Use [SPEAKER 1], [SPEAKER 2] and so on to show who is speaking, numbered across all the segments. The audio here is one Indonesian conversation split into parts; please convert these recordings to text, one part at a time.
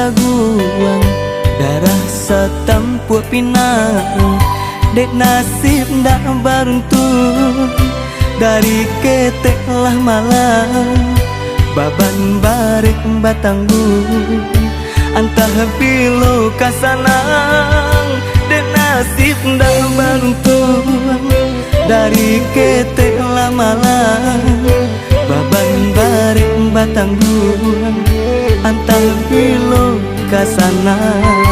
[SPEAKER 1] daguang darah setempuh pinang. Dek nasib ndak beruntung dari ketek lah malam. Baban barek batanggung antah bilo kasanang. Dek nasib ndak beruntung dari ketek lah malam. Baban barek batanggung antah bilo kasanang.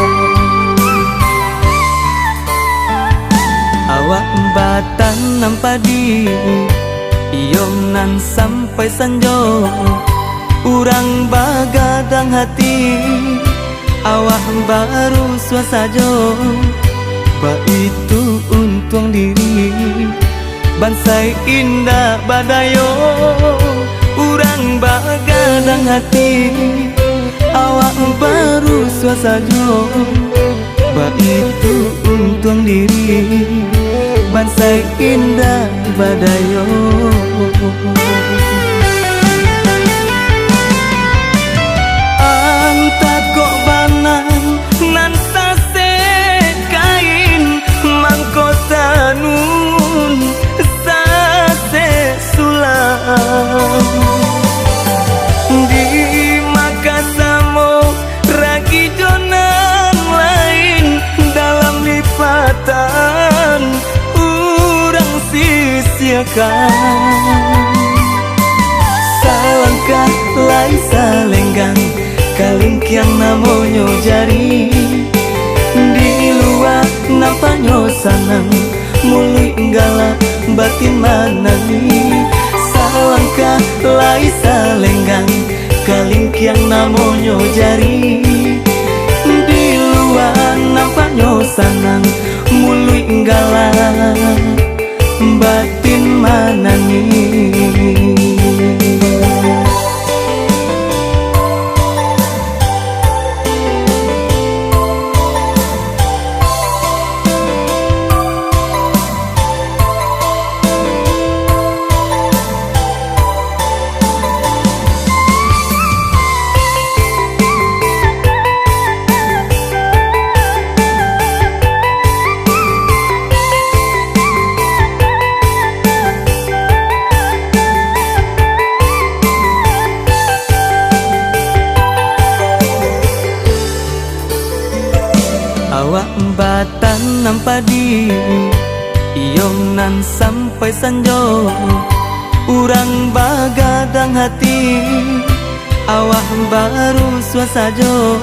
[SPEAKER 1] Awak batan nampadi iom nan sampai sanjo. Urang bagadang hati awak baru suasajo. Ba itu untung diri bansai indah badayo. Urang bagadang hati awak baru suasajo. Ba itu untung diri bansai indah badayo. Anta kok banang nan sase kain mangkota nun sase sulam. Di Makassamo ragi jonan lain dalam lipatan urang sisiakan. Salangkah lai salenggang kalingkiang namonyo jari. Di luar nampanyo sanang mului enggala batin manani. Salangkah lai salenggang kalingkiang namonyo jari. Di luar nampanyo sanang mului enggala batin manani. Awak batan nampadi iom nan sampai sanjo. Urang bagadang hati awak baru suasajo.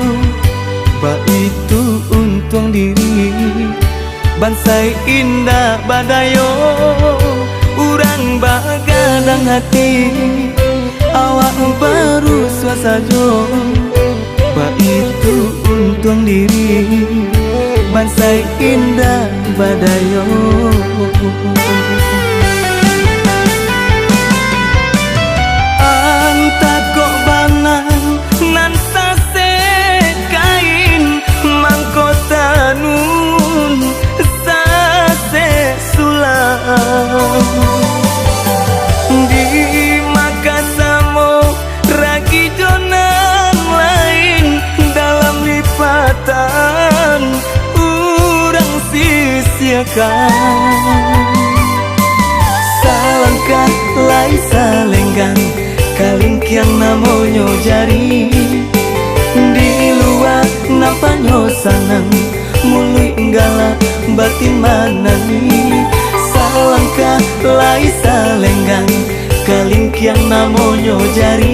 [SPEAKER 1] Ba itu untung diri bansai indah badayo. Urang bagadang hati awak baru suasajo. Ba itu untung diri bansai indah badayo. Anta kok banang nan sase kain mangkota nun sase sulam. Di Makassamo ragi jonan lain dalam lipatan urang sisiakan. Salangkah lai salenggang kalingkiang namonyo jari. Di luar nampanyo sanang mului enggala batin manani. Salangkah lai salenggang kalingkiang namonyo jari.